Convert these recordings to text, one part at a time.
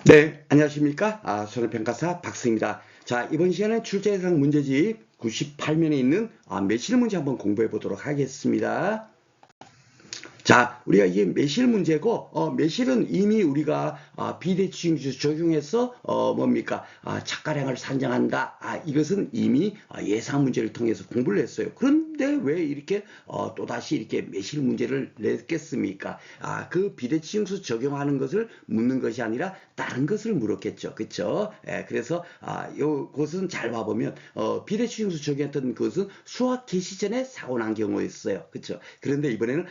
네, 안녕하십니까? 손해평가사 박스입니다. 자, 이번 시간에 출제 예상 문제집 98면에 있는 매실 문제 한번 공부해 보도록 하겠습니다. 자, 우리가 이게 매실 문제고, 매실은 이미 우리가 비대칭주 적용해서 뭡니까? 착가량을 산정한다. 이것은 이미 예상 문제를 통해서 공부를 했어요. 그런데 왜 이렇게 또다시 이렇게 매실 문제를 냈겠습니까? 그 비대칭수 적용하는 것을 묻는 것이 아니라 다른 것을 물었겠죠. 그쵸? 그래서 요것은 잘 봐보면 비대칭수 적용했던 것은 수학 개시 전에 사고 난 경우였어요. 그쵸? 그런데 이번에는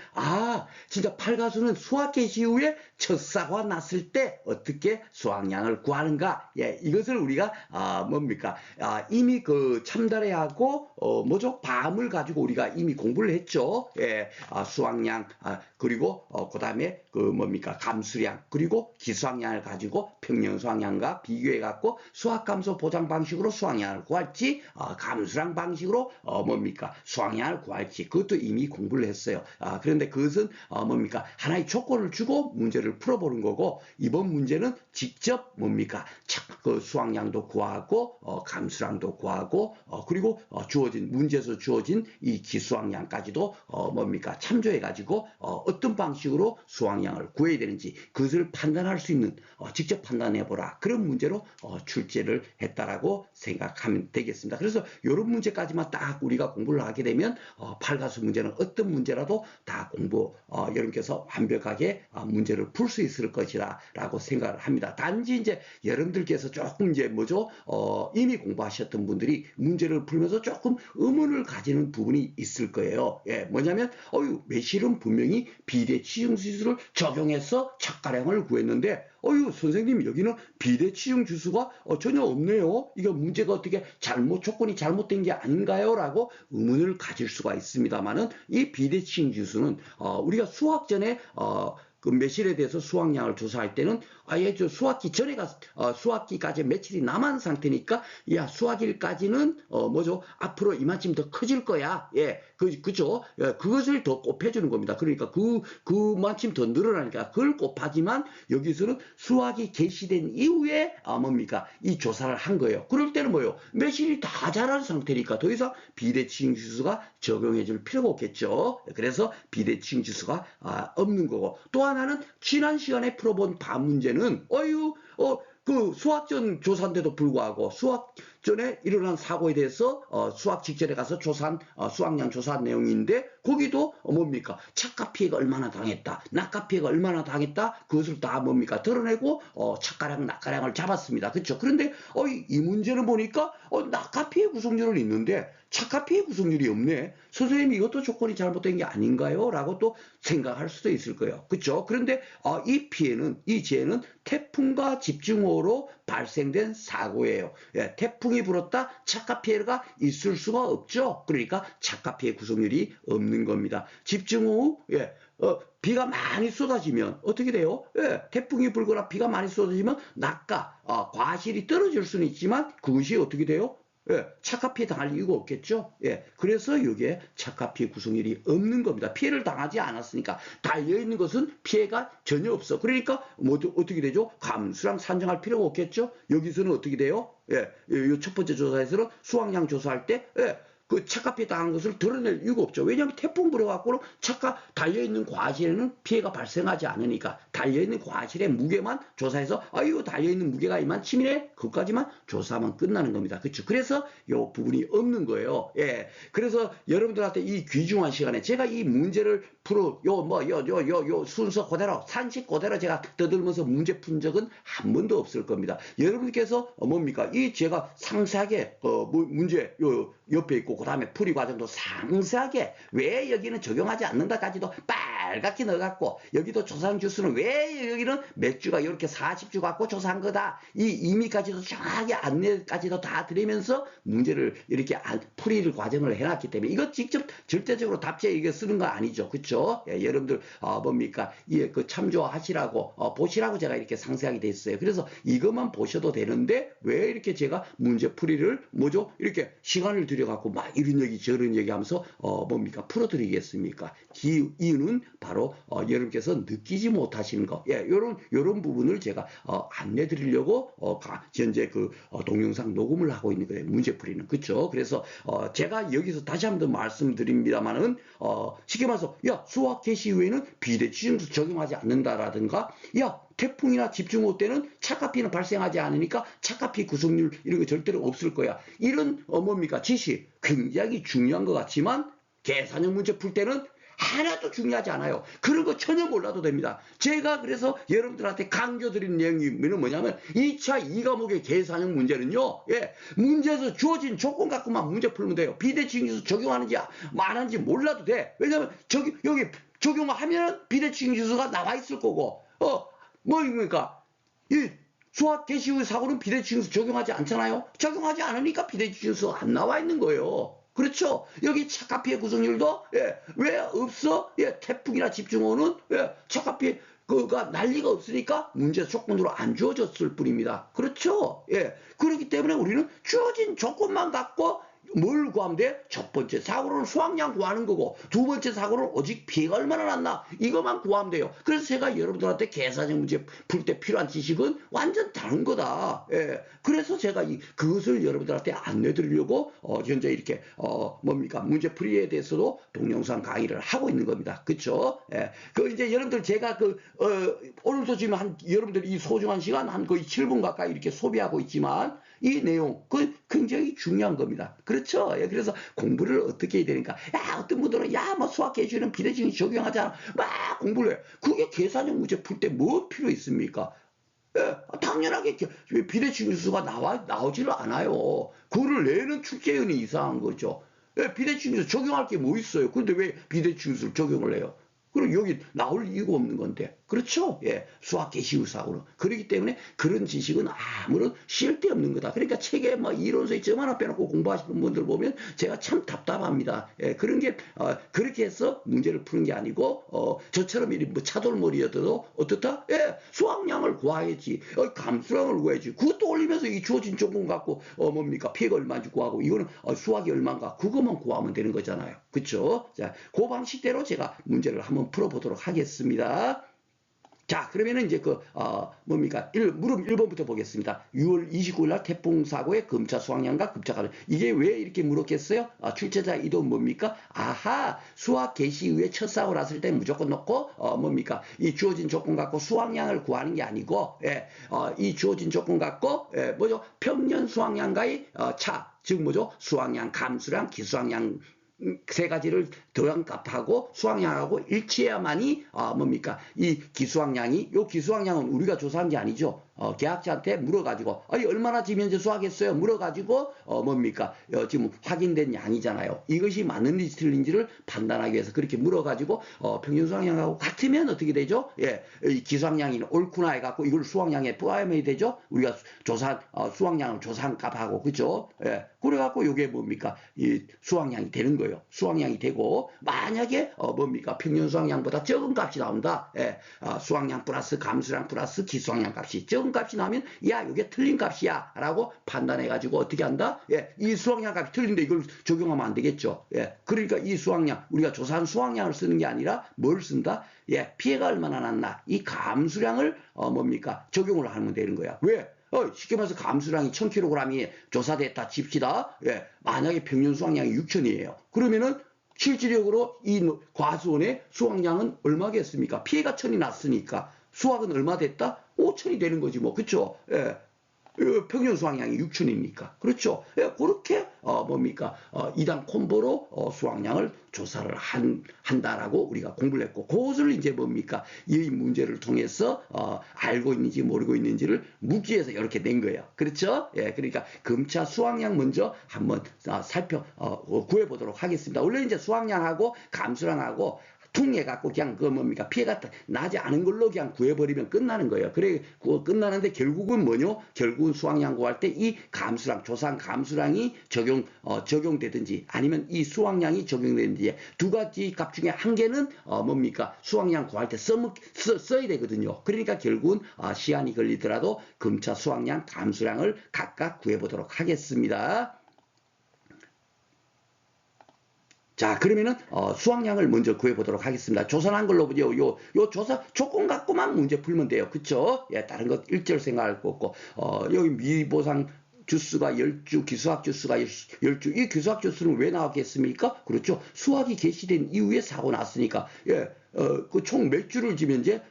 진짜 팔가수는 수학 개시 이후에 첫 사고가 났을 때 어떻게 수확량을 구하는가? 예, 이것을 우리가 뭡니까? 이미 그 참다래하고 뭐죠? 밤을 가지고 우리가 이미 공부를 했죠. 예, 수확량 그리고 그다음에 그 뭡니까? 감수량 그리고 기수확량을 가지고 평형 수확량과 비교해 갖고 수학감소 보장 방식으로 수확량을 구할지 감수량 방식으로 뭡니까? 수확량을 구할지 그것도 이미 공부를 했어요. 그런데 그것은 뭡니까? 하나의 조건을 주고 문제를 풀어보는 거고 이번 문제는 직접 뭡니까? 그 수확량도 구하고 감수량도 구하고 그리고 주어진 문제에서 주어진 이 기수확량까지도 뭡니까? 참조해 가지고 어떤 방식으로 수확량을 구해야 되는지 그것을 판단할 수 있는 직접 판단해 보라 그런 문제로 출제를 했다라고 생각하면 되겠습니다. 그래서 이런 문제까지만 딱 우리가 공부를 하게 되면 팔가수 문제는 어떤 문제라도 다 공부 여러분께서 완벽하게 문제를 풀 수 있을 것이다 라고 생각을 합니다. 단지 이제 여러분들께서 조금 이제 뭐죠? 이미 공부하셨던 분들이 문제를 풀면서 조금 의문을 가지는 부분이 있을 거예요. 예, 뭐냐면 매실은 분명히 비대치중지수를 적용해서 착가량을 구했는데 선생님 여기는 비대치중 주수가 전혀 없네요. 이거 문제가 어떻게 조건이 잘못된 게 아닌가요? 라고 의문을 가질 수가 있습니다만은 이 비대칭 주수는 우리가 수학전에 그 매실에 대해서 수확량을 조사할 때는 아예 저 수확기 전에 수확기까지 며칠이 남은 상태니까 수확일까지는 뭐죠 앞으로 이만큼 더 커질 거야. 예, 그죠? 예, 그것을 더 곱해주는 겁니다. 그러니까 그만큼 더 늘어나니까 그걸 곱하지만 여기서는 수확이 개시된 이후에 뭡니까 이 조사를 한 거예요. 그럴 때는 뭐요 매실이 다 자란 상태니까 더 이상 비대칭 지수가 적용해줄 필요가 없겠죠. 그래서 비대칭 지수가 없는 거고 또 하나는 지난 시간에 풀어본 반 문제는 그 수학전 조사인데도 불구하고 수학전에 일어난 사고에 대해서 수학 직전에 가서 조사한 수학량 조사한 내용인데 거기도 뭡니까 착가 피해가 얼마나 당했다 낙가 피해가 얼마나 당했다 그것을 다 뭡니까 드러내고 착가량 낙가량을 잡았습니다. 그렇죠? 그런데 이 문제는 보니까 낙가 피해 구성률은 있는데 착가 피해 구성률이 없네. 선생님 이것도 조건이 잘못된 게 아닌가요? 라고 또 생각할 수도 있을 거예요. 그렇죠? 그런데 이 재해는 태풍과 집중호우로 발생된 사고예요. 예, 태풍이 불었다 착가 피해가 있을 수가 없죠. 그러니까 착가 피해 구성률이 없는 겁니다. 집중호우 비가 많이 쏟아지면 어떻게 돼요? 예, 태풍이 불거나 비가 많이 쏟아지면 낙가 과실이 떨어질 수는 있지만 그것이 어떻게 돼요? 예, 착가 피해 당할 이유가 없겠죠. 예, 그래서 이게 착가 피해 구성률이 없는 겁니다. 피해를 당하지 않았으니까 달려 있는 것은 피해가 전혀 없어. 그러니까 뭐 어떻게 되죠? 감수량 산정할 필요가 없겠죠. 여기서는 어떻게 돼요? 예, 이 첫 번째 조사에서는 수확량 조사할 때 그 착가 피해 당한 것을 드러낼 이유가 없죠. 왜냐하면 태풍 불어갖고는 착가 달려있는 과실에는 피해가 발생하지 않으니까 달려있는 과실의 무게만 조사해서 이거 달려있는 무게가 이만큼이네 그것까지만 조사하면 끝나는 겁니다. 그렇죠? 그래서 이 부분이 없는 거예요. 예, 그래서 여러분들한테 이 귀중한 시간에 제가 이 문제를 풀어 요 순서 그대로 산식 그대로 제가 떠들면서 문제 푼 적은 한 번도 없을 겁니다. 여러분께서 뭡니까 이 제가 상세하게 문제 요 옆에 있고 그 다음에 풀이 과정도 상세하게 왜 여기는 적용하지 않는다까지도 빨갛게 넣어갖고 여기도 조사한 주수는 왜 여기는 몇 주가 이렇게 40주 갖고 조사한 거다 이 의미까지도 정확하게 안내까지도 다 드리면서 문제를 이렇게 풀이를 과정을 해놨기 때문에 이거 직접 절대적으로 답지에 이게 쓰는 거 아니죠. 그렇죠? 예, 여러분들 뭡니까 그 참조하시라고 보시라고 제가 이렇게 상세하게 돼 있어요. 그래서 이것만 보셔도 되는데 왜 이렇게 제가 문제 풀이를 뭐죠 이렇게 시간을 들여갖고 막 이런 얘기 저런 얘기 하면서 뭡니까 풀어드리겠습니까? 이유는 바로 여러분께서 느끼지 못하시는 거, 예, 요런 부분을 제가 안내 드리려고 현재 그 동영상 녹음을 하고 있는 거예요. 문제풀이는. 그렇죠? 그래서 제가 여기서 다시 한번 말씀드립니다만은 쉽게 말해서 야, 수학 개시 이후에는 비대칭수 적용하지 않는다라든가, 야, 태풍이나 집중호우 때는 차가피는 발생하지 않으니까 차가피 구성률 이런 거 절대로 없을 거야. 이런 뭡니까? 지식 굉장히 중요한 것 같지만 계산형 문제 풀 때는 하나도 중요하지 않아요. 그런 거 전혀 몰라도 됩니다. 제가 그래서 여러분들한테 강조드리는 내용이 뭐냐면 2차 2과목의 계산형 문제는요. 예, 문제에서 주어진 조건 갖고만 문제 풀면 돼요. 비대칭수 적용하는지 안 하는지 몰라도 돼. 왜냐면 여기 적용하면 비대칭 지수가 나와 있을 거고 뭐입니까? 이 수학 개시 후 사고는 비대칭수 적용하지 않잖아요. 적용하지 않으니까 비대칭수 안 나와 있는 거예요. 그렇죠? 여기 차가피의 구성률도 왜 없어? 태풍이나 집중호우는 차가피 그가 난리가 없으니까 문제 조건으로 안 주어졌을 뿐입니다. 그렇죠? 그렇기 때문에 우리는 주어진 조건만 갖고 뭘 구하면 돼? 첫 번째 사고로는 수확량 구하는 거고, 두 번째 사고로는 오직 피해가 얼마나 났나 이것만 구하면 돼요. 그래서 제가 여러분들한테 계산형 문제 풀 때 필요한 지식은 완전 다른 거다. 그래서 제가 그것을 여러분들한테 안내 드리려고 현재 이렇게 뭡니까 문제풀이에 대해서도 동영상 강의를 하고 있는 겁니다. 그쵸? 그 이제 여러분들 제가 오늘도 지금 여러분들 이 소중한 시간 한 거의 7분 가까이 이렇게 소비하고 있지만 이 내용 굉장히 중요한 겁니다. 그렇죠? 그래서 공부를 어떻게 해야 되니까, 어떤 분들은 뭐 수학 개시는 비대칭 적용하잖아, 막 공부를 해요. 그게 계산형 문제 풀 때 뭐 필요 있습니까? 당연하게 비대칭 수가 나오지를 않아요. 그거를 내는 출제원이 이상한 거죠. 비대칭 수 적용할 게 뭐 있어요? 근데 왜 비대칭 수를 적용을 해요? 그럼 여기 나올 이유가 없는 건데. 그렇죠? 수학 개시 후사고는. 그렇기 때문에 그런 지식은 아무런 쓸데없는 거다. 그러니까 책에 이론서에 점 하나 빼놓고 공부하시는 분들 보면 제가 참 답답합니다. 그런 게, 그렇게 해서 문제를 푸는 게 아니고, 저처럼 차돌머리여도 어떻다? 수학량을 구해야지. 감수량을 구해야지. 그것도 올리면서 이 주어진 조건 갖고, 뭡니까? 피해가 얼마인지 구하고, 이거는 수학이 얼마인가? 그것만 구하면 되는 거잖아요. 그쵸? 자, 그 방식대로 제가 문제를 한번 풀어보도록 하겠습니다. 자, 그러면은 이제 뭡니까? 물음 1번부터 보겠습니다. 6월 29일 날 태풍 사고의 검차 수확량과 급작하는. 이게 왜 이렇게 물었겠어요? 출제자 이동 뭡니까? 아하, 수학 개시 이후에 첫 사고 났을 때 무조건 넣고, 뭡니까? 이 주어진 조건 갖고 수확량을 구하는 게 아니고, 이 주어진 조건 갖고, 뭐죠? 평년 수확량과의 차. 즉 뭐죠? 수확량, 감수량, 기수확량 세 가지를 더한 값하고 수확량하고 일치해야만이 뭡니까? 이 기수확량이, 요 기수확량은 우리가 조사한 게 아니죠. 계약자한테 물어가지고 얼마나 지면제 수확했어요? 물어가지고 뭡니까? 지금 확인된 양이잖아요. 이것이 맞는지 틀린지를 판단하기 위해서 그렇게 물어가지고 평균 수확량하고 같으면 어떻게 되죠? 이 기수확량이 옳구나 해갖고 이걸 수확량에 포함해야 되죠. 우리가 조사한 수확량을 조사한 값하고, 그죠? 그래갖고 이게 뭡니까? 이 수확량이 되는 거예요. 수확량이 되고, 만약에 뭡니까? 평균 수확량보다 적은 값이 나온다. 수확량 플러스 감수량 플러스 기수확량 값이 적은 값이 나면 야, 이게 틀린 값이야 라고 판단해가지고 어떻게 한다? 이 수확량 값이 틀린데 이걸 적용하면 안 되겠죠. 그러니까 이 수확량, 우리가 조사한 수확량을 쓰는 게 아니라 뭘 쓴다? 피해가 얼마나 났나? 이 감수량을 뭡니까? 적용을 하면 되는 거야. 왜? 쉽게 말해서 감수량이 1000kg이 조사됐다 칩시다. 만약에 평균 수확량이 6000이에요. 그러면은 실질적으로 이 과수원의 수확량은 얼마겠습니까? 피해가 1000이 났으니까 수확은 얼마 됐다? 5000이 되는 거지 뭐. 그쵸? 평균 수확량이 6000이니까. 그렇죠? 그렇게 뭡니까? 2단 콤보로 수확량을 조사를 한다라고 우리가 공부를 했고, 그것을 이제 뭡니까? 이 문제를 통해서 알고 있는지 모르고 있는지를 묻기위해서 이렇게 낸 거예요. 그렇죠? 그러니까 검차 수확량 먼저 한번 구해보도록 하겠습니다. 원래 이제 수확량하고 감수량하고 통해갖고 그냥 뭡니까? 피해가 나지 않은 걸로 그냥 구해버리면 끝나는 거예요. 그래, 끝나는데 결국은 뭐뇨? 결국은 수확량 구할 때 이 감수량, 조사한 감수량이 적용되든지 아니면 이 수확량이 적용되든지 두 가지 값 중에 한 개는 뭡니까? 수확량 구할 때 써야 되거든요. 그러니까 결국은 시간이 걸리더라도 검차 수확량, 감수량을 각각 구해보도록 하겠습니다. 자, 그러면은 수확량을 먼저 구해보도록 하겠습니다. 조선한 걸로 요 조사 조건 갖고만 문제 풀면 돼요. 그쵸? 예, 다른 것 일절 생각할 거 없고 여기 미보상 주수가 10주, 기수학 주수가 10주. 이 기수학 주수는 왜 나왔겠습니까? 그렇죠. 수학이 개시된 이후에 사고 났으니까. 예, 그 총 몇 주를 지면 이제,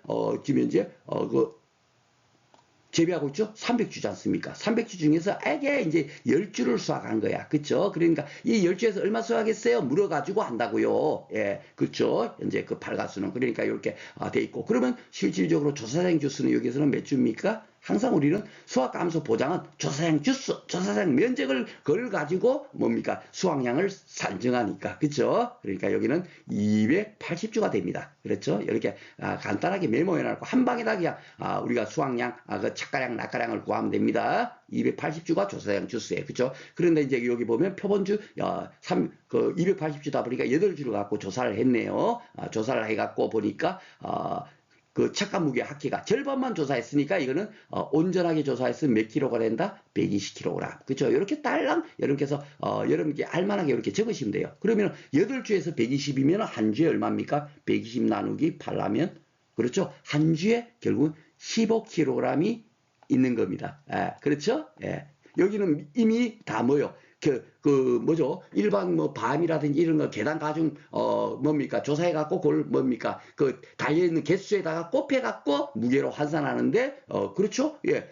재배하고 있죠? 300주지 않습니까? 300주 중에서 이게 이제 10주를 수확한 거야. 그쵸? 그러니까 이 10주에서 얼마 수확했어요? 물어가지고 한다고요. 예, 그쵸? 현재 그 팔가수는. 그러니까 이렇게 돼 있고. 그러면 실질적으로 조사생 주수는 여기서는 몇 주입니까? 항상 우리는 수확감소 보장은 조사생 주수, 조사생 면적을 그걸 가지고 뭡니까? 수확량을 산정하니까. 그쵸? 그러니까 여기는 280주가 됩니다. 그렇죠? 이렇게 간단하게 메모해놓고 한 방에다 그냥 우리가 수확량, 그 착가량, 낙가량을 구하면 됩니다. 280주가 조사생 주수예요. 그쵸? 그런데 이제 여기 보면 표본주, 280주다 보니까 8주를 갖고 조사를 했네요. 조사를 해갖고 보니까, 그 착각 무게 합계가 절반만 조사했으니까 이거는 온전하게 조사했으면 몇 킬로가 된다? 120kg. 그죠? 이렇게 딸랑 여러분께서 여러분께 알만하게 이렇게 적으시면 돼요. 그러면 8주에서 120이면 한 주에 얼마입니까? 120 나누기 8하면 그렇죠? 한 주에 결국 15kg이 있는 겁니다. 그렇죠? 예. 여기는 이미 다 뭐요? 뭐죠? 일반 뭐 밤이라든지 이런 거 계단 가중 뭡니까? 조사해갖고 그걸 뭡니까? 그 달려있는 개수에다가 꼽혀갖고 무게로 환산하는데 그렇죠? 예,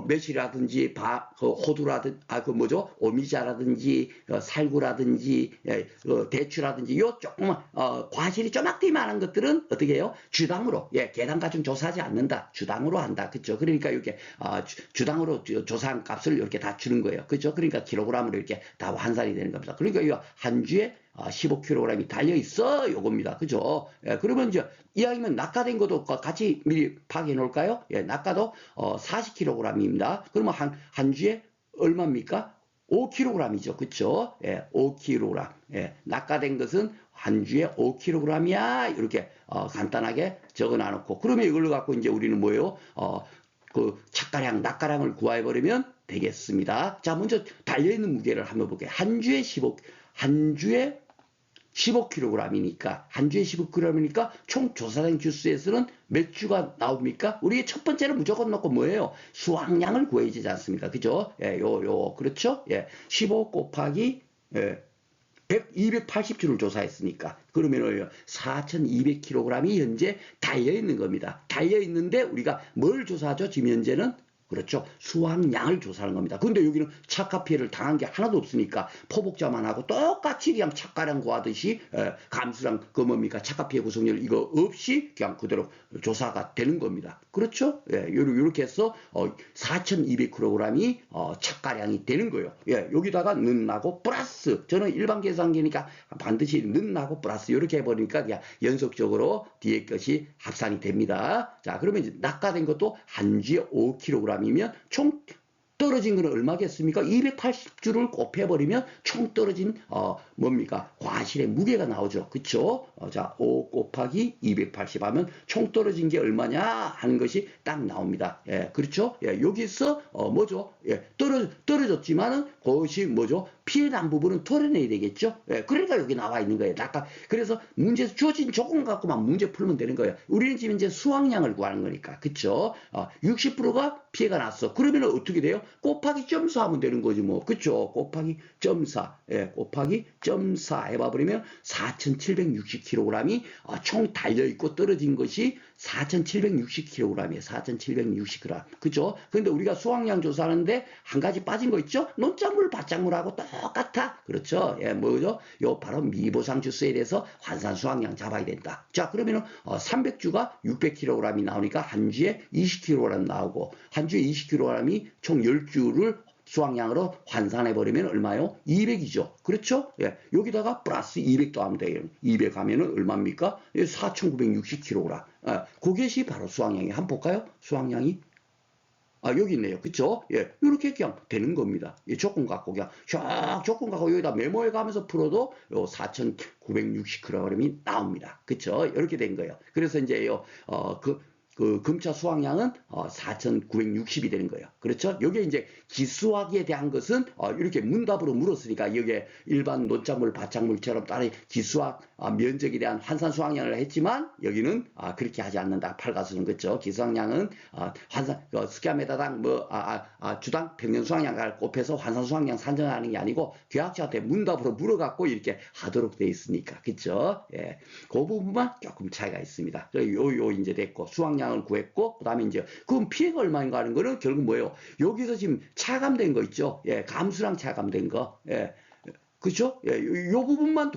매실이라든지 그 호두라든지 그 뭐죠? 오미자라든지 살구라든지 예, 대추라든지 요 조그만 과실이 쪼막띠만한 것들은 어떻게 해요? 주당으로 예, 계단 가중 조사하지 않는다. 주당으로 한다. 그렇죠? 그러니까 이렇게 주당으로 조사한 값을 이렇게 다 주는 거예요. 그렇죠? 그러니까 킬로그램으로 이렇게 다 환산이 되는 겁니다. 그러니까 이 한 주에 15kg이 달려있어 요겁니다. 그죠? 예, 그러면 이제 이왕이면 낙가된 것도 같이 미리 파악해 놓을까요? 예, 낙가도 40kg입니다. 그러면 한 주에 얼마입니까? 5kg이죠. 그쵸? 예, 5kg. 예, 낙가된 것은 한 주에 5kg이야. 이렇게 간단하게 적어 놔놓고 그러면 이걸로 갖고 이제 우리는 뭐예요? 그 착가량, 낙가량을 구해버리면 되겠습니다. 자, 먼저 달려있는 무게를 한번 볼게요. 한 주에 15kg이니까, 한 주에 15kg이니까, 총 조사된 주수에서는 몇 주가 나옵니까? 우리 첫 번째는 무조건 넣고 뭐예요? 수확량을 구해야 되지 않습니까? 그죠? 예, 그렇죠? 예, 15 곱하기, 예, 280주를 조사했으니까 그러면 4200kg이 현재 달려있는 겁니다. 달려있는데 우리가 뭘 조사하죠? 지금 현재는 그렇죠. 수확량을 조사하는 겁니다. 근데 여기는 착가 피해를 당한 게 하나도 없으니까 포복자만 하고 똑같이 그냥 착가량 구하듯이 감수량 그 뭡니까 착가 피해 구성률 이거 없이 그냥 그대로 조사가 되는 겁니다. 그렇죠? 예, 요렇게 해서 4200kg이 착가량이 되는 거예요. 예, 여기다가 는나고 플러스 저는 일반 계산기니까 반드시 는나고 플러스 이렇게 해버리니까 그냥 연속적으로 뒤에 것이 합산이 됩니다. 자, 그러면 이제 낙가된 것도 한 주에 5kg 이면 총 떨어진 거는 얼마겠습니까? 280주를 곱해버리면 총 떨어진 뭡니까? 과실의 무게가 나오죠. 그쵸? 자, 5 곱하기 280 하면 총 떨어진 게 얼마냐 하는 것이 딱 나옵니다. 예, 그렇죠? 예, 여기서 뭐죠? 예, 떨어졌지만은 그것이 뭐죠? 피해 난 부분은 털어내야 되겠죠? 예, 그러니까 여기 나와 있는 거예요. 아까 그래서 문제에서 주어진 조건 갖고만 문제 풀면 되는 거예요. 우리는 지금 이제 수확량을 구하는 거니까. 그쵸? 60%가 피해가 났어. 그러면 어떻게 돼요? 곱하기 점수 하면 되는 거지 뭐. 그쵸? 곱하기 점사. 예, 곱하기 점사 해봐버리면 4760kg이 총 달려있고 떨어진 것이 4760kg이에요. 4760g. 그죠? 근데 우리가 수확량 조사하는데 한 가지 빠진 거 있죠? 논작물, 밭작물하고 똑같아. 그렇죠? 예, 뭐죠? 요 바로 미보상 주수에 대해서 환산 수확량 잡아야 된다. 자, 그러면은 300주가 600kg이 나오니까 한 주에 20kg 나오고 한 주에 20kg이 총 10주를 수확량으로 환산해버리면 얼마요? 200이죠. 그렇죠? 예. 여기다가 플러스 200도 하면 돼요. 200 하면은 얼마입니까? 4960kg. 그것이 바로 수확량이. 한번 볼까요? 수확량이. 여기 있네요. 그쵸? 예. 이렇게 그냥 되는 겁니다. 이 조건 갖고 그냥 쫙 조건 갖고 여기다 메모해 가면서 풀어도 요 4960kg이 나옵니다. 그쵸? 이렇게 된 거예요. 그래서 이제 그 금차 수확량은 4,960이 되는 거예요. 그렇죠? 여기에 이제 기수학에 대한 것은 이렇게 문답으로 물었으니까 여기에 일반 논작물, 밭작물처럼 따로 기수학 면적에 대한 환산 수확량을 했지만 여기는 그렇게 하지 않는다. 팔가수는 그렇죠? 기수학량은 환산 스퀘어미터당 주당 평년 수확량을 곱해서 환산 수확량 산정하는 게 아니고 교학자한테 문답으로 물어갖고 이렇게 하도록 돼 있으니까 그렇죠? 예, 그 부분만 조금 차이가 있습니다. 요 이제 됐고 수확량 을 구했고 그다음에 이제 그럼 피해가 얼마인가 하는 거는 결국 뭐예요? 여기서 지금 차감된 거 있죠? 예, 감수랑 차감된 거. 예. 그렇죠? 예, 요 부분만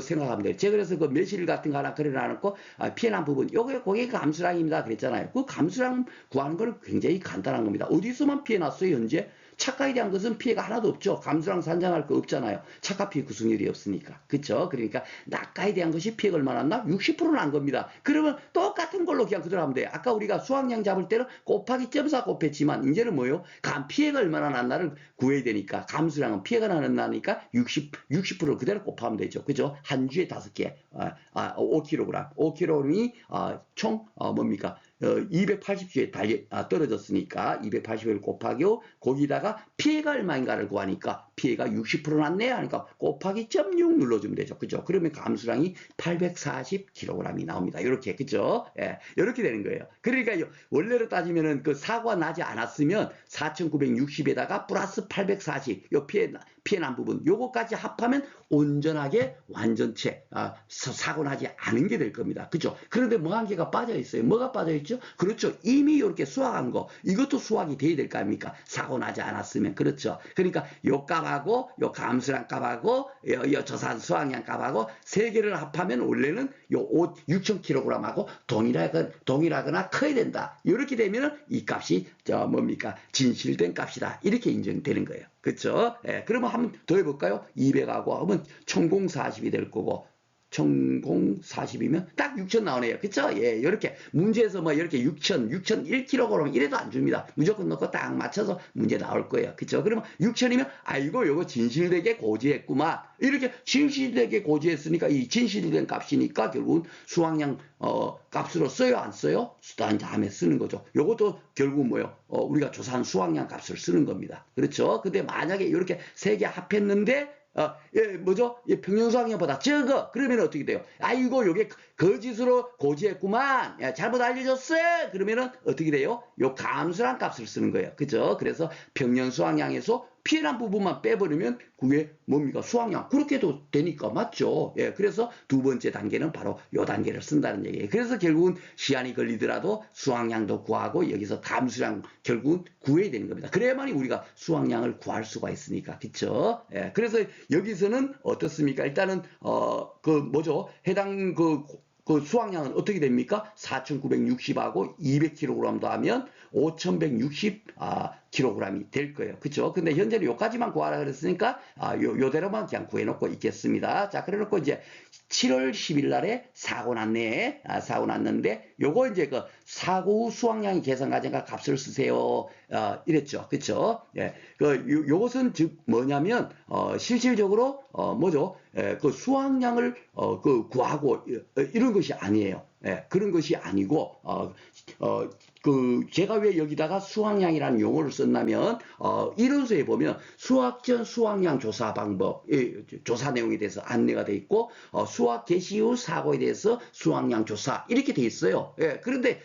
생각하면 돼요. 제가 그래서 그 매실 같은 거 하나 그려놔놓고 피해난 부분, 그게 감수량입니다. 그랬잖아요. 그 감수량 구하는 건 굉장히 간단한 겁니다. 어디서만 피해났어요, 현재? 착가에 대한 것은 피해가 하나도 없죠. 감수량 산정할 거 없잖아요. 착가 피해 구성률이 없으니까. 그렇죠? 그러니까 낙가에 대한 것이 피해가 얼마나 났나? 60%는 안 겁니다. 그러면 똑같은 걸로 그냥 그대로 하면 돼요. 아까 우리가 수확량 잡을 때는 곱하기 점사 곱했지만 이제는 뭐예요? 피해가 얼마나 났나를 구해야 되니까 감수량은 피해가 나니까 60%를 그대로 곱하면 되죠. 그죠? 한 주에 5개, 5kg. 5kg이 총 뭡니까? 280주에 떨어졌으니까 280을 곱하기 거기다가 피해가 얼마인가를 구하니까 피해가 60% 났네 하니까 곱하기 0.6 눌러주면 되죠. 그죠? 그러면 감수량이 840kg이 나옵니다. 이렇게 그죠? 예, 이렇게 되는 거예요. 그러니까 원래로 따지면은 그 사고가 나지 않았으면 4,960에다가 플러스 840 요 피해난 부분 요거까지 합하면 온전하게 완전체 사고 나지 않은 게 될 겁니다. 그죠? 그런데 뭐 한 개가 빠져 있어요. 뭐가 빠져 있죠? 그렇죠. 이미 이렇게 수확한 거 이것도 수확이 돼야 될 거 아닙니까? 사고 나지 않았으면 그렇죠. 그러니까 요 값하고 요 감수량 값하고 요 저산 수확량 값하고 세 개를 합하면 원래는 요 옷 6,000kg하고 동일하거나 커야 된다. 이렇게 되면은 이 값이 뭡니까? 진실된 값이다. 이렇게 인정되는 거예요. 그렇죠? 예, 그러면 한번 더 해볼까요? 200하고 하면 1040이 될 거고 1040이면 딱 6,000 나오네요. 그쵸? 예, 이렇게 문제에서 뭐 이렇게 6,000, 6,001kg 이래도 안 줍니다. 무조건 넣고 딱 맞춰서 문제 나올 거예요. 그쵸? 그러면 6,000이면 아이고 요거 진실되게 고지했구만. 이렇게 진실되게 고지했으니까 이 진실된 값이니까 결국은 수확량 값으로 써요, 안 써요? 수단 다음에 쓰는 거죠. 요것도 결국 뭐요? 우리가 조사한 수확량 값을 쓰는 겁니다. 그렇죠? 근데 만약에 이렇게 세 개 합했는데 평년수확량보다 적어. 그러면 어떻게 돼요? 아이고, 요게 거짓으로 고지했구만. 야, 잘못 알려줬어. 그러면은 어떻게 돼요? 요 감수란 값을 쓰는 거예요. 그죠? 그래서 평년수확량에서 피해난 부분만 빼버리면 그게 뭡니까? 수확량. 그렇게도 되니까 맞죠? 예, 그래서 두 번째 단계는 바로 요 단계를 쓴다는 얘기예요. 그래서 결국은 시간이 걸리더라도 수확량도 구하고 여기서 감수량 결국은 구해야 되는 겁니다. 그래야만이 우리가 수확량을 구할 수가 있으니까. 그쵸? 예, 그래서 여기서는 어떻습니까? 일단은 해당 그 수확량은 어떻게 됩니까? 4,960하고 200kg 더하면 5,160kg이 될 거예요. 그쵸? 근데 현재는 요까지만 구하라 그랬으니까, 요대로만 그냥 구해놓고 있겠습니다. 자, 그래 놓고 이제 7월 10일 날에 사고 났네. 사고 났는데, 요거 이제 그 사고 후 수확량이 계산 과정과 값을 쓰세요. 이랬죠. 그쵸? 예. 요것은 즉 뭐냐면, 실질적으로, 그 수확량을, 구하고, 이런 것이 아니에요. 예, 그런 것이 아니고, 제가 왜 여기다가 수확량이라는 용어를 썼냐면, 이론서에 보면 수확 전 수확량 조사 방법, 조사 내용에 대해서 안내가 돼 있고, 수확 개시 후 사고에 대해서 수확량 조사, 이렇게 돼 있어요. 예, 그런데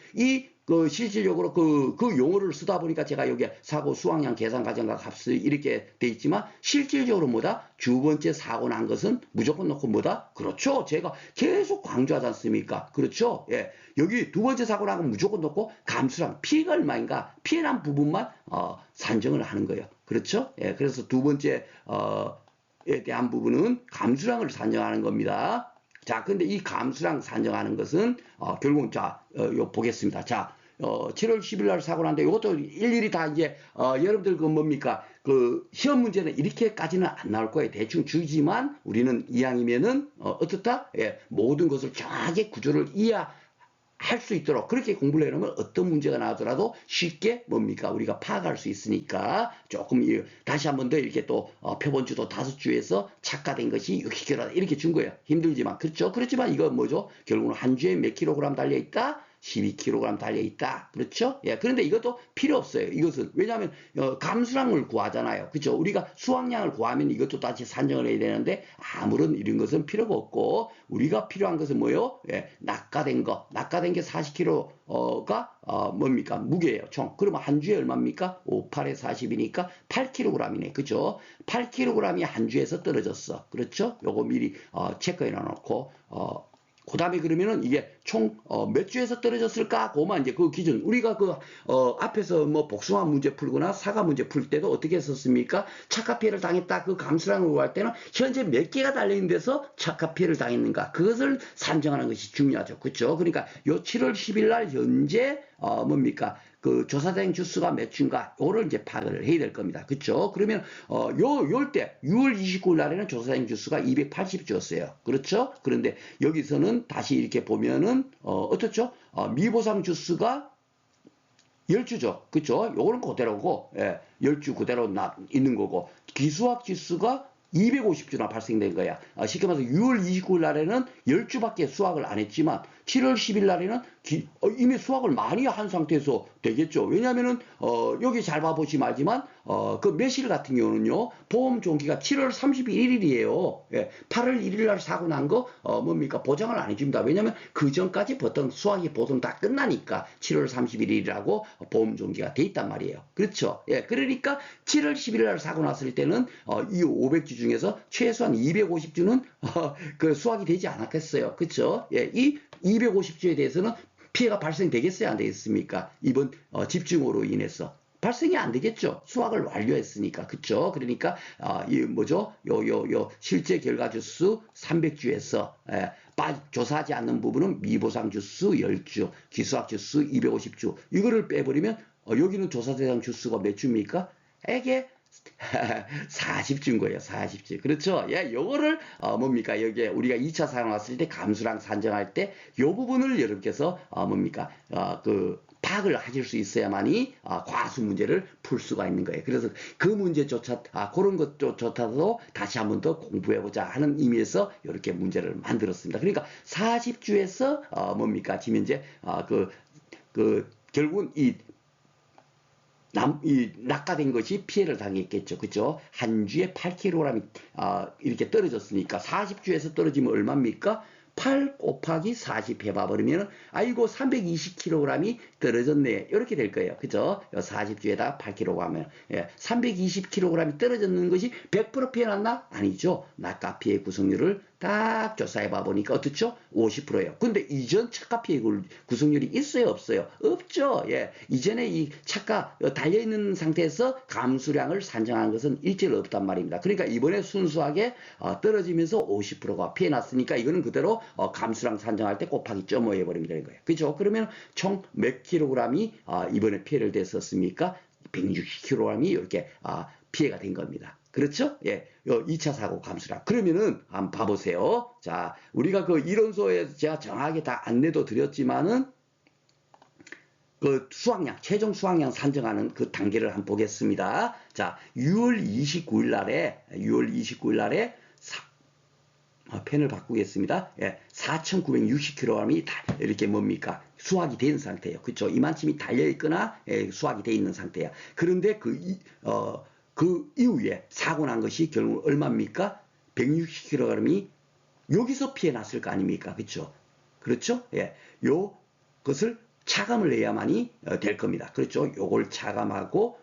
실질적으로 그 용어를 쓰다 보니까 제가 여기 사고 수확량 계산 과정과 값을 이렇게 돼 있지만 실질적으로 뭐다? 두 번째 사고 난 것은 무조건 넣고 뭐다? 그렇죠. 제가 계속 강조하지 않습니까? 그렇죠. 예. 여기 두 번째 사고 나면 무조건 넣고 감수량 피해가 얼마인가? 피해난 부분만 산정을 하는 거예요. 그렇죠. 예. 그래서 두 번째 에 대한 부분은 감수량을 산정하는 겁니다. 자, 근데 이 감수량 산정하는 것은 결국은 요 보겠습니다. 자, 7월 10일 날 사고 났는데 이것도 일일이 다 이제 여러분들 뭡니까? 시험 문제는 이렇게까지는 안 나올 거예요. 대충 주지만 우리는 이왕이면은 어떻다? 예, 모든 것을 정확하게 구조를 할 수 있도록 그렇게 공부를 해놓으면 어떤 문제가 나오더라도 쉽게 우리가 파악할 수 있으니까 조금 다시 한 번 더 이렇게 또 표본주도 5주에서 착가된 것이 60kg 이렇게 준 거예요. 힘들지만 그렇죠. 그렇지만 이거 뭐죠? 결국은 한 주에 몇 킬로그램 달려있다? 12kg 달려있다. 그렇죠? 예, 그런데 이것도 필요 없어요. 이것은. 왜냐하면, 감수량을 구하잖아요. 그렇죠? 우리가 수확량을 구하면 이것도 다시 산정을 해야 되는데, 아무런 이런 것은 필요가 없고, 우리가 필요한 것은 뭐요? 예, 낙가된 거. 낙가된 게 40kg가, 뭡니까? 무게예요. 총. 그러면 한 주에 얼마입니까? 5, 8에 40이니까 8kg이네. 그죠? 8kg이 한 주에서 떨어졌어. 그렇죠? 요거 미리, 체크해 놔놓고, 그 다음에 그러면은 이게 총 몇 주에서 떨어졌을까? 그만 이제 그 기준. 우리가 앞에서 뭐 복숭아 문제 풀거나 사과 문제 풀 때도 어떻게 했었습니까? 착각 피해를 당했다. 그 감수량을 구할 때는 현재 몇 개가 달려있는 데서 착각 피해를 당했는가? 그것을 산정하는 것이 중요하죠. 그렇죠? 그러니까 요 7월 10일 날 현재 뭡니까? 그 조사된 주수가 몇 주인가? 요를 이제 파악을 해야 될 겁니다. 그렇죠? 그러면 요때 6월 29일 날에는 조사된 주수가 280주였어요. 그렇죠? 그런데 여기서는 다시 이렇게 보면은 어떻죠? 미보상 주수가 10주죠. 그렇죠? 요거는 그대로고, 예, 10주 그대로 있는 거고, 기수학 지수가 250주나 발생된 거야. 쉽게 말해서 6월 29일 날에는 10주밖에 수확을 안 했지만 7월 10일 날에는 이미 수확을 많이 한 상태에서 되겠죠. 왜냐면은 여기 잘 봐보시면 알지만 그 매실 같은 경우는요. 보험 종기가 7월 31일이에요. 예, 8월 1일 날 사고 난 거 뭡니까? 보장을 안 해줍니다. 왜냐면 그 전까지 보통 수확이 보통 다 끝나니까 7월 31일이라고 보험 종기가 돼 있단 말이에요. 그렇죠. 예, 그러니까 7월 10일 날 사고 났을 때는 이 500주 중에서 최소한 250주는 그 수확이 되지 않았겠어요. 그렇죠? 예, 이 250주에 대해서는 피해가 발생되겠어요? 안 되겠습니까? 이번 집중으로 인해서. 발생이 안 되겠죠. 수확을 완료했으니까. 그쵸? 그러니까, 이 뭐죠? 실제 결과 주수 300주에서, 조사하지 않는 부분은 미보상 주수 10주, 기수학 주수 250주. 이거를 빼버리면, 여기는 조사 대상 주수가 몇 주입니까? 이게 40주인 거예요, 40주. 그렇죠? 예, 요거를, 뭡니까? 여기에 우리가 2차 사용 왔을 때 감수량 산정할 때, 요 부분을 여러분께서, 뭡니까? 파악을 하실 수 있어야만이, 과수 문제를 풀 수가 있는 거예요. 그래서 그 문제조차, 그런 것조차도 다시 한번 더 공부해보자 하는 의미에서 이렇게 문제를 만들었습니다. 그러니까 40주에서, 뭡니까? 지금 이제, 결국은 낙가된 것이 피해를 당했겠죠. 그죠? 한 주에 8kg이, 이렇게 떨어졌으니까 40주에서 떨어지면 얼마입니까? 8 곱하기 40 해봐버리면, 아이고, 320kg이 떨어졌네. 이렇게 될 거예요. 그죠? 40주에다 8kg 하면, 예, 320kg이 떨어졌는 것이 100% 피해 났나? 아니죠. 낙가 피해 구성률을 딱 조사해봐 보니까 어떻죠? 50%예요. 근데 이전 착가 피해 구성률이 있어요? 없어요? 없죠. 예. 이전에 이 착가 달려있는 상태에서 감수량을 산정한 것은 일절 없단 말입니다. 그러니까 이번에 순수하게 떨어지면서 50%가 피해 났으니까 이거는 그대로 감수량 산정할 때 곱하기 0.5 해버리면 되는 거예요. 그죠? 그러면 총 몇 킬로그램이 이번에 피해를 됐었습니까? 160kg이 이렇게 피해가 된 겁니다. 그렇죠? 예. 2차 사고 감수량. 그러면은 한번 봐보세요. 자, 우리가 그 이론서에 제가 정확하게 다 안내도 드렸지만은 그 수확량, 최종 수확량 산정하는 그 단계를 한번 보겠습니다. 자, 6월 29일 날에 펜을 바꾸겠습니다. 예, 4,960kg이 이렇게 뭡니까? 수확이 된 상태예요. 그렇죠? 이만큼이 달려있거나 수확이 돼 있는 상태야. 그런데 그 이후에 사고 난 것이 결국 얼마입니까? 160kg이 여기서 피해 났을 거 아닙니까? 그렇죠? 그렇죠? 예, 것을 차감을 해야만이 될 겁니다. 그렇죠? 요걸 차감하고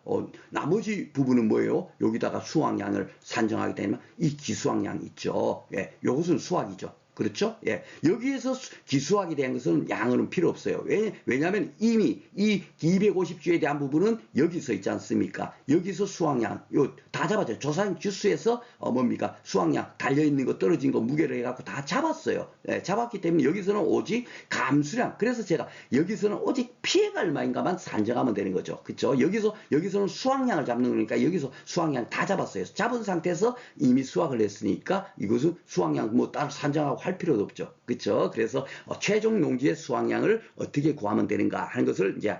나머지 부분은 뭐예요? 여기다가 수확량을 산정하게 되면 이 기수확량 있죠. 예, 요것은 수확이죠. 그렇죠? 예. 여기에서 기수하게 된 것은 양은 필요 없어요. 왜냐하면 이미 이 250주에 대한 부분은 여기서 있지 않습니까? 여기서 수확량, 다 잡았죠. 조사형 주수에서 뭡니까? 수확량, 달려있는 거, 떨어진 거, 무게를 해갖고 다 잡았어요. 예, 잡았기 때문에 여기서는 오직 감수량. 그래서 제가 여기서는 오직 피해가 얼마인가만 산정하면 되는 거죠. 그렇죠? 여기서는 수확량을 잡는 거니까 여기서 수확량 다 잡았어요. 잡은 상태에서 이미 수확을 했으니까 이것은 수확량 뭐 따로 산정하고 할 필요도 없죠. 그렇죠? 그래서 최종 농지의 수확량을 어떻게 구하면 되는가 하는 것을 이제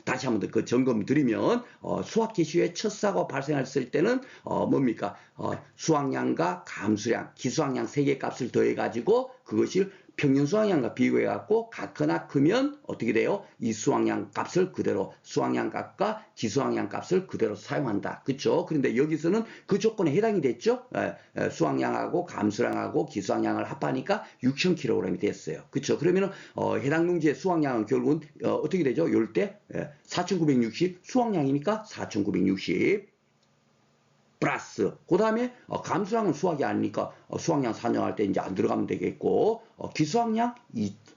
다시 한번 그 점검 드리면 수확 개시후에 첫 사고 발생했을 때는 뭡니까? 수확량과 감수량, 기수확량 3개 값을 더해 가지고 그것을 평년 수확량과 비교해 갖고 같거나 크면 어떻게 돼요? 이 수확량 값을 그대로 수확량 값과 기수확량 값을 그대로 사용한다. 그렇죠? 그런데 여기서는 그 조건에 해당이 됐죠? 수확량하고 감수량하고 기수확량을 합하니까 6,000kg이 됐어요. 그렇죠? 그러면은 해당 농지의 수확량은 결국은 어떻게 되죠? 이럴 때 4,960 수확량이니까 4,960 플러스 그 다음에 감수량은 수확이 아니니까 수확량 산정할 때 이제 안 들어가면 되겠고 기수확량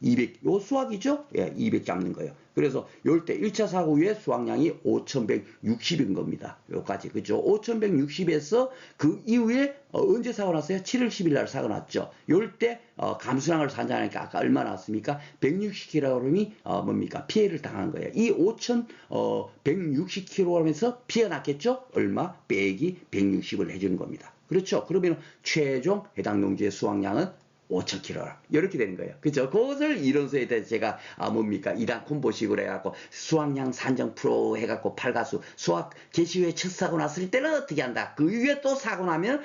200 요 수확이죠? 예, 200 잡는 거예요. 그래서 요럴 때 1차 사고 후에 수확량이 5,160인 겁니다. 요까지 그죠? 5,160에서 그 이후에 언제 사고 났어요? 7월 10일 날 사고 났죠. 요럴 때 감수량을 산정하니까 아까 얼마 나왔습니까? 160kg이 뭡니까? 피해를 당한 거예요. 이 5,160kg에서 피해가 났겠죠? 얼마? 빼기 160을 해주는 겁니다. 그렇죠? 그러면 최종 해당 농지의 수확량은 5,000kg 이렇게 되는 거예요. 그죠? 그것을 이론서에 대해서 제가 뭡니까 2단 콤보식으로 해갖고 수확량 산정 프로 해갖고 팔가수 수확 개시 후에 첫 사고 났을 때는 어떻게 한다. 그 위에 또 사고 나면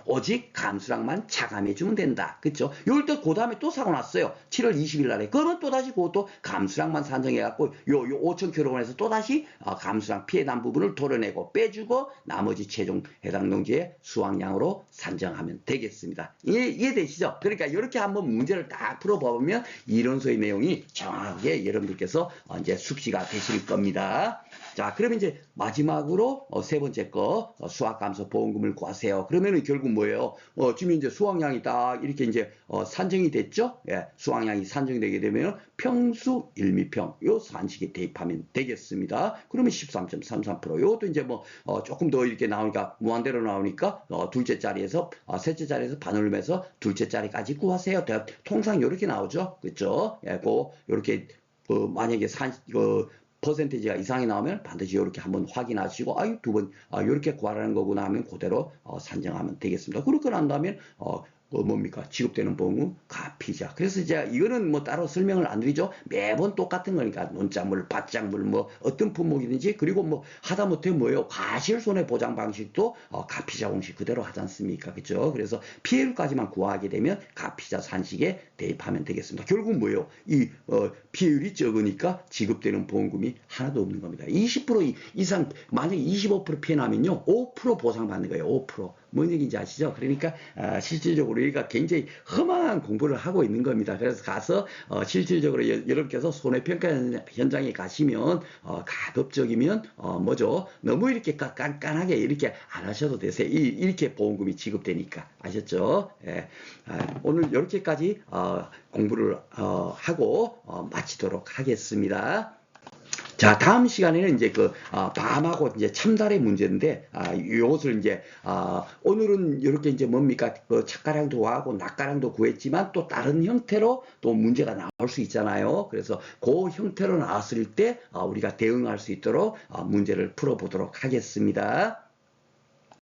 오직 감수량만 차감해주면 된다. 그죠? 요럴 때 그 다음에 또 사고 났어요. 7월 20일 날에 그러면 또 다시 그것도 감수량만 산정해갖고 요 5,000kg에서 또 다시 감수량 피해 난 부분을 도려내고 빼주고 나머지 최종 해당 농지의 수확량으로 산정하면 되겠습니다. 이해되시죠? 그러니까 이렇게 한번 문제를 딱 풀어보면 이론서의 내용이 정확하게 여러분들께서 이제 숙지가 되실 겁니다. 자, 그러면 이제 마지막으로 세 번째 거 수확감소 보험금을 구하세요. 그러면은 결국 뭐예요? 지금 이제 수확량이 딱 이렇게 이제 산정이 됐죠? 예, 수확량이 산정이 되게 되면 평수 1미평 요 산식에 대입하면 되겠습니다. 그러면 13.33% 요것도 이제 뭐 조금 더 이렇게 나오니까 무한대로 나오니까 둘째 자리에서 셋째 자리에서 반올림해서 둘째 자리까지 구하세요. 통상 이렇게 나오죠, 그렇죠? 예, 요렇게 만약에 퍼센티지가 이상이 나오면 반드시 이렇게 한번 확인하시고 두 번 이렇게 구하라는 거구나 하면 그대로 산정하면 되겠습니다. 그렇게 난다면 뭡니까? 지급되는 보험은 가피자. 그래서 이제 이거는 뭐 따로 설명을 안 드리죠. 매번 똑같은 거니까 논작물, 밭작물 뭐 어떤 품목이든지 그리고 뭐 하다못해 뭐예요? 과실손해 보장 방식도 가피자 공식 그대로 하지 않습니까? 그죠? 그래서 피해율까지만 구하게 되면 가피자 산식에 대입하면 되겠습니다. 결국 뭐예요? 이 피해율이 적으니까 지급되는 보험금이 하나도 없는 겁니다. 20% 이상 만약에 25% 피해 나면요 5% 보상받는 거예요. 5%. 뭔 얘기인지 아시죠? 그러니까 실질적으로 우리가 굉장히 험한 공부를 하고 있는 겁니다. 그래서 가서 실질적으로 여러분께서 손해평가 현장에 가시면 가급적이면 뭐죠? 너무 이렇게 깐깐하게 이렇게 안 하셔도 되세요. 이렇게 보험금이 지급되니까 아셨죠? 예. 오늘 이렇게까지 공부를 하고 마치도록 하겠습니다. 자, 다음 시간에는 이제 밤하고 이제 참달의 문제인데, 요것을 이제, 오늘은 이렇게 이제 뭡니까, 착가량도 구하고 낙가량도 구했지만 또 다른 형태로 또 문제가 나올 수 있잖아요. 그래서 그 형태로 나왔을 때, 우리가 대응할 수 있도록 문제를 풀어보도록 하겠습니다.